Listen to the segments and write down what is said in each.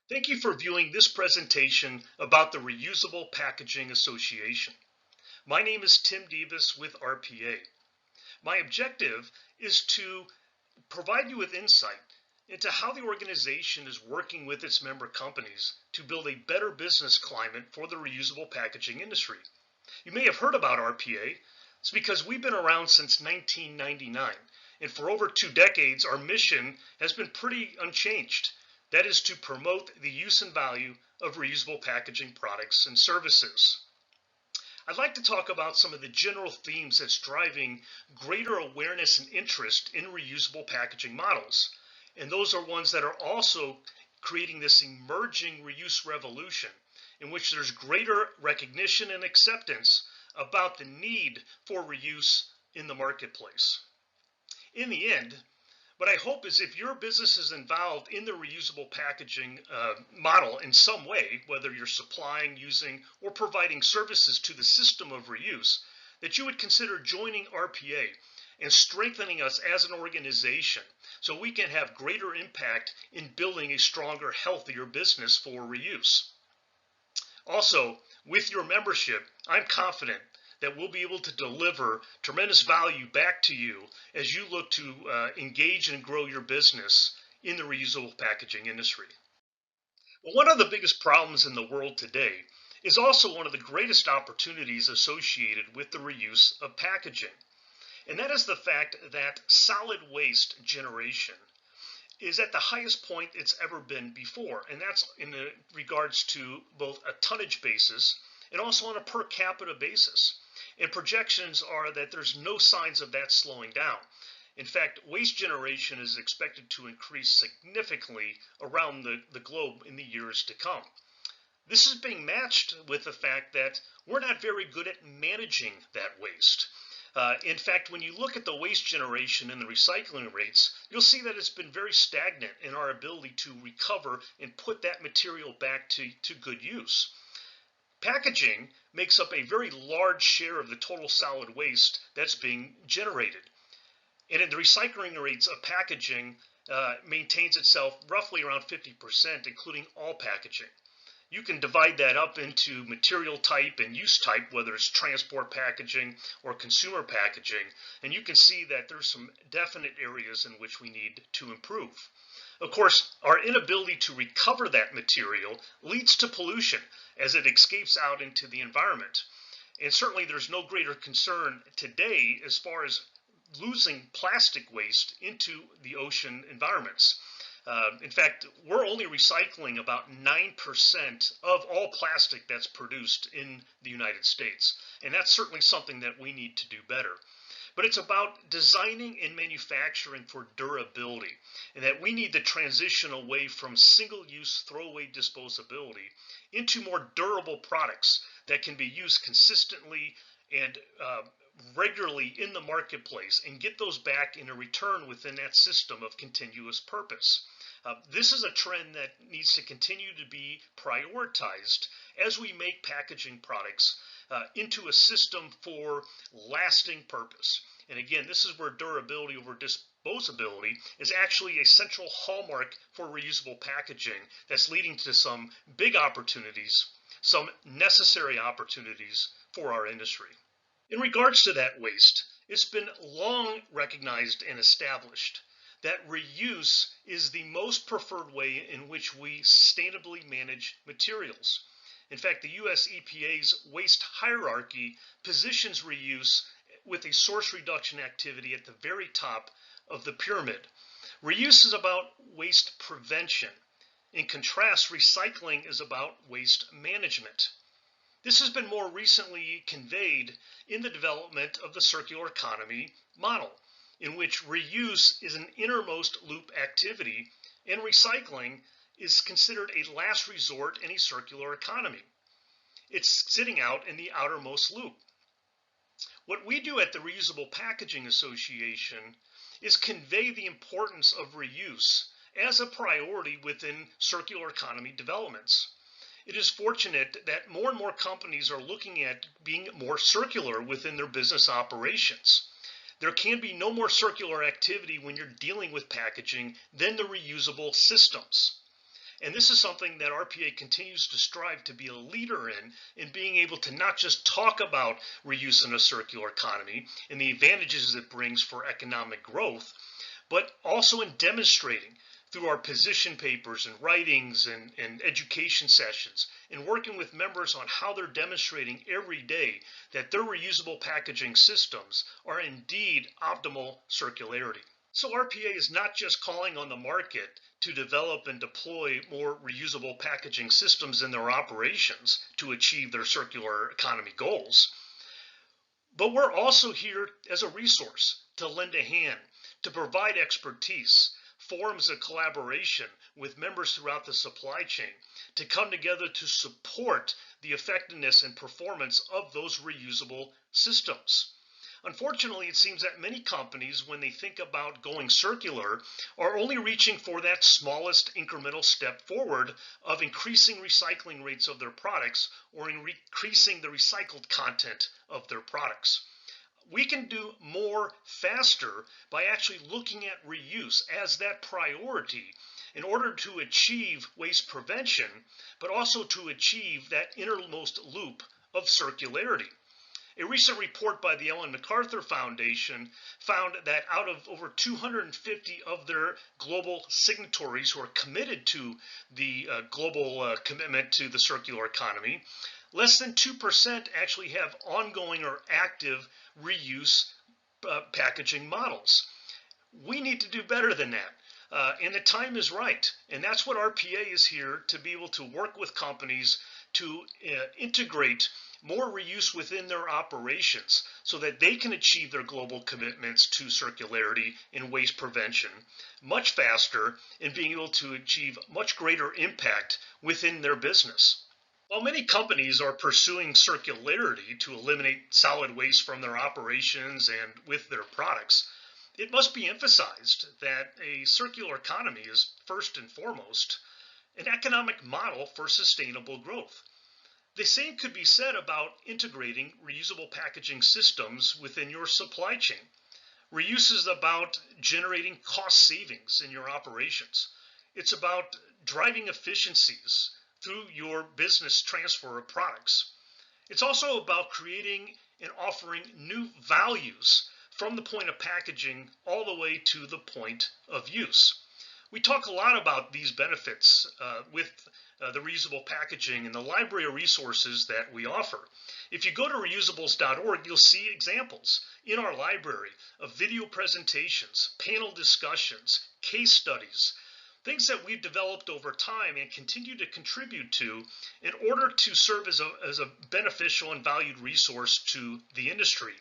Thank you for viewing this presentation about the Reusable Packaging Association. My name is Tim Davis with RPA. My objective is to provide you with insight into how the organization is working with its member companies to build a better business climate for the reusable packaging industry. You may have heard about RPA. It's because we've been around since 1999, and for over 2 decades our mission has been pretty unchanged. That is to promote the use and value of reusable packaging products and services. I'd like to talk about some of the general themes that's driving greater awareness and interest in reusable packaging models. And those are ones that are also creating this emerging reuse revolution in which there's greater recognition and acceptance about the need for reuse in the marketplace. In the end, what I hope is if your business is involved in the reusable packaging model in some way, whether you're supplying, using, or providing services to the system of reuse, that you would consider joining RPA and strengthening us as an organization so we can have greater impact in building a stronger, healthier business for reuse. Also, with your membership, I'm confident that we'll be able to deliver tremendous value back to you as you look to engage and grow your business in the reusable packaging industry. Well, one of the biggest problems in the world today is also one of the greatest opportunities associated with the reuse of packaging. And that is the fact that solid waste generation is at the highest point it's ever been before. And that's in regards to both a tonnage basis and also on a per capita basis. And projections are that there's no signs of that slowing down. In fact, waste generation is expected to increase significantly around the globe in the years to come. This is being matched with the fact that we're not very good at managing that waste. In fact, when you look at the waste generation and the recycling rates, you'll see that it's been very stagnant in our ability to recover and put that material back to good use. Packaging makes up a very large share of the total solid waste that's being generated. And in the recycling rates of packaging maintains itself roughly around 50%, including all packaging. You can divide that up into material type and use type, whether it's transport packaging or consumer packaging, and you can see that there's some definite areas in which we need to improve. Of course, our inability to recover that material leads to pollution as it escapes out into the environment. And certainly there's no greater concern today as far as losing plastic waste into the ocean environments. In fact, we're only recycling about 9% of all plastic that's produced in the United States. And that's certainly something that we need to do better. But it's about designing and manufacturing for durability, and that we need to transition away from single-use throwaway disposability into more durable products that can be used consistently and regularly in the marketplace and get those back in a return within that system of continuous purpose. This is a trend that needs to continue to be prioritized as we make packaging products into a system for lasting purpose. And again, this is where durability over disposability is actually a central hallmark for reusable packaging that's leading to some big opportunities, some necessary opportunities for our industry. In regards to that waste, it's been long recognized and established that reuse is the most preferred way in which we sustainably manage materials. In fact, the US EPA's waste hierarchy positions reuse with a source reduction activity at the very top of the pyramid. Reuse is about waste prevention. In contrast, recycling is about waste management. This has been more recently conveyed in the development of the circular economy model, in which reuse is an innermost loop activity and recycling is considered a last resort in a circular economy. It's sitting out in the outermost loop. What we do at the Reusable Packaging Association is convey the importance of reuse as a priority within circular economy developments. It is fortunate that more and more companies are looking at being more circular within their business operations. There can be no more circular activity when you're dealing with packaging than the reusable systems. And this is something that RPA continues to strive to be a leader in being able to not just talk about reuse in a circular economy and the advantages it brings for economic growth, but also in demonstrating through our position papers and writings and education sessions and working with members on how they're demonstrating every day that their reusable packaging systems are indeed optimal circularity. So RPA is not just calling on the market to develop and deploy more reusable packaging systems in their operations to achieve their circular economy goals, but we're also here as a resource to lend a hand, to provide expertise, forums of collaboration with members throughout the supply chain, to come together to support the effectiveness and performance of those reusable systems. Unfortunately, it seems that many companies, when they think about going circular, are only reaching for that smallest incremental step forward of increasing recycling rates of their products or increasing the recycled content of their products. We can do more faster by actually looking at reuse as that priority in order to achieve waste prevention, but also to achieve that innermost loop of circularity. A recent report by the Ellen MacArthur Foundation found that out of over 250 of their global signatories who are committed to the global commitment to the circular economy, less than 2% actually have ongoing or active reuse packaging models. We need to do better than that. And the time is right. And that's what RPA is here to be able to work with companies to integrate more reuse within their operations so that they can achieve their global commitments to circularity and waste prevention much faster and being able to achieve much greater impact within their business. While many companies are pursuing circularity to eliminate solid waste from their operations and with their products, it must be emphasized that a circular economy is first and foremost an economic model for sustainable growth. The same could be said about integrating reusable packaging systems within your supply chain. Reuse is about generating cost savings in your operations. It's about driving efficiencies through your business transfer of products. It's also about creating and offering new values from the point of packaging all the way to the point of use. We talk a lot about these benefits with the reusable packaging and the library of resources that we offer. If you go to reusables.org, you'll see examples in our library of video presentations, panel discussions, case studies, things that we've developed over time and continue to contribute to in order to serve as a beneficial and valued resource to the industry.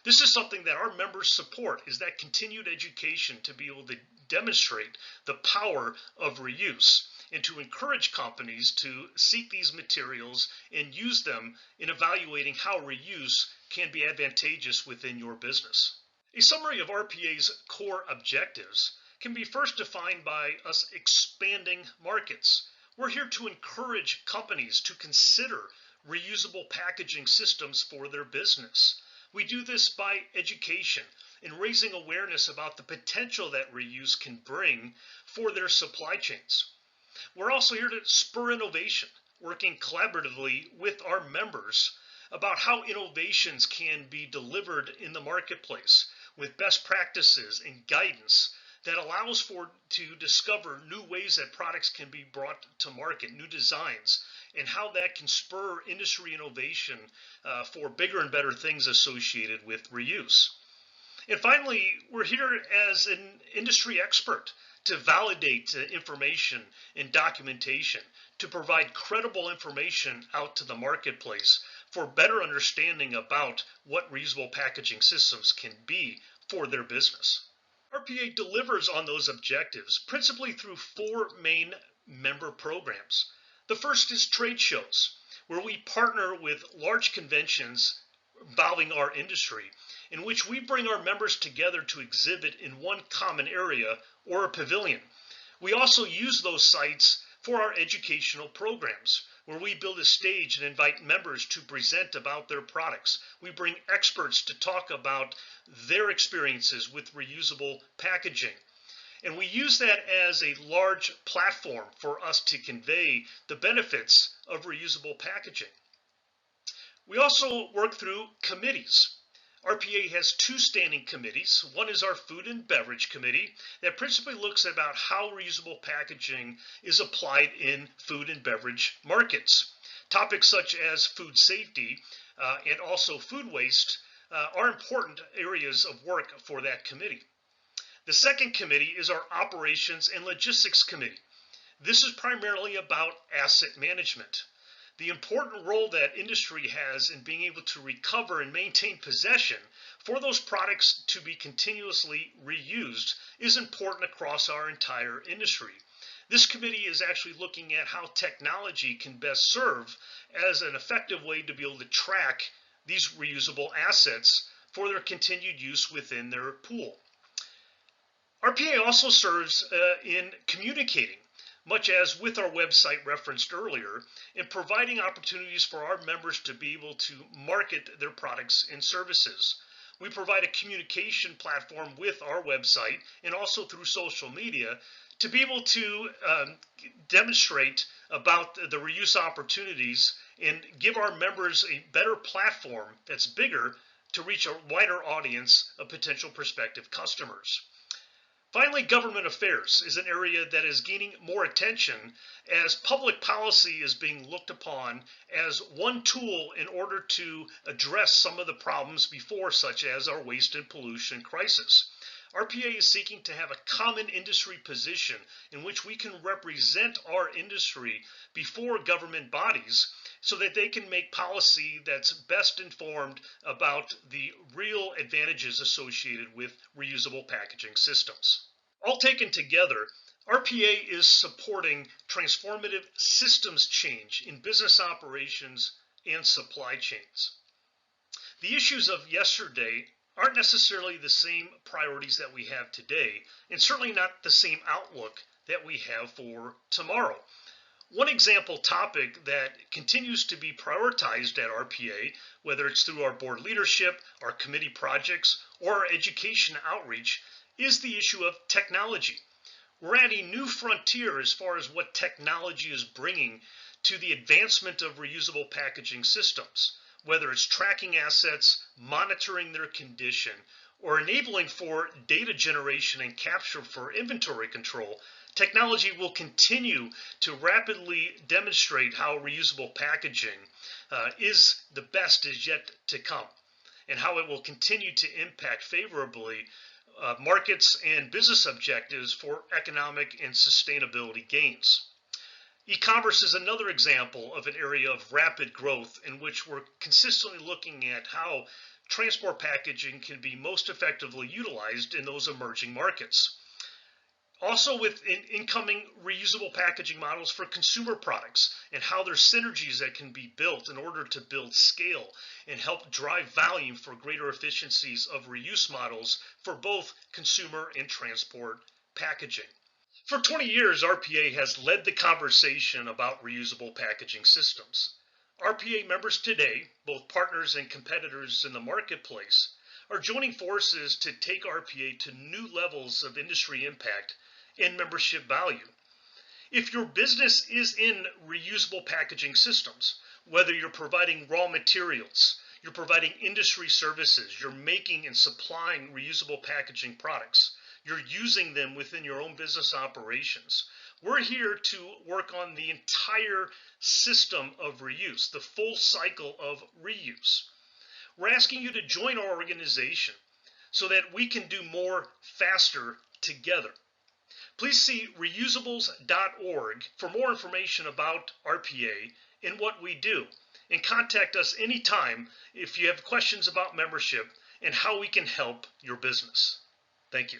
This is something that our members support, is that continued education to be able to demonstrate the power of reuse and to encourage companies to seek these materials and use them in evaluating how reuse can be advantageous within your business. A summary of RPA's core objectives can be first defined by us expanding markets. We're here to encourage companies to consider reusable packaging systems for their business. We do this by education and raising awareness about the potential that reuse can bring for their supply chains. We're also here to spur innovation, working collaboratively with our members about how innovations can be delivered in the marketplace with best practices and guidance that allows to discover new ways that products can be brought to market, new designs, and how that can spur industry innovation for bigger and better things associated with reuse. And finally, we're here as an industry expert to validate information and documentation, to provide credible information out to the marketplace for better understanding about what reusable packaging systems can be for their business. RPA delivers on those objectives principally through four main member programs. The first is trade shows, where we partner with large conventions involving our industry, in which we bring our members together to exhibit in one common area or a pavilion. We also use those sites for our educational programs, where we build a stage and invite members to present about their products. We bring experts to talk about their experiences with reusable packaging. And we use that as a large platform for us to convey the benefits of reusable packaging. We also work through committees. RPA has two standing committees. One is our Food and Beverage Committee that principally looks about how reusable packaging is applied in food and beverage markets. Topics such as food safety and also food waste are important areas of work for that committee. The second committee is our Operations and Logistics Committee. This is primarily about asset management. The important role that industry has in being able to recover and maintain possession for those products to be continuously reused is important across our entire industry. This committee is actually looking at how technology can best serve as an effective way to be able to track these reusable assets for their continued use within their pool. RPA also serves in communicating, much as with our website referenced earlier, in providing opportunities for our members to be able to market their products and services. We provide a communication platform with our website and also through social media to be able to demonstrate about the reuse opportunities and give our members a better platform that's bigger to reach a wider audience of potential prospective customers. Finally, government affairs is an area that is gaining more attention as public policy is being looked upon as one tool in order to address some of the problems before, such as our waste and pollution crisis. RPA is seeking to have a common industry position in which we can represent our industry before government bodies so that they can make policy that's best informed about the real advantages associated with reusable packaging systems. All taken together, RPA is supporting transformative systems change in business operations and supply chains. The issues of yesterday aren't necessarily the same priorities that we have today, and certainly not the same outlook that we have for tomorrow. One example topic that continues to be prioritized at RPA, whether it's through our board leadership, our committee projects, or our education outreach, is the issue of technology. We're at a new frontier as far as what technology is bringing to the advancement of reusable packaging systems, whether it's tracking assets, monitoring their condition, or enabling for data generation and capture for inventory control. Technology will continue to rapidly demonstrate how reusable packaging is the best is yet to come, and how it will continue to impact favorably markets and business objectives for economic and sustainability gains. E-commerce is another example of an area of rapid growth in which we're consistently looking at how transport packaging can be most effectively utilized in those emerging markets. Also with incoming reusable packaging models for consumer products and how there's synergies that can be built in order to build scale and help drive value for greater efficiencies of reuse models for both consumer and transport packaging. For 20 years, RPA has led the conversation about reusable packaging systems. RPA members today, both partners and competitors in the marketplace, are joining forces to take RPA to new levels of industry impact and membership value. If your business is in reusable packaging systems, whether you're providing raw materials, you're providing industry services, you're making and supplying reusable packaging products, you're using them within your own business operations, we're here to work on the entire system of reuse, the full cycle of reuse. We're asking you to join our organization so that we can do more faster together. Please see reusables.org for more information about RPA and what we do, and contact us anytime if you have questions about membership and how we can help your business. Thank you.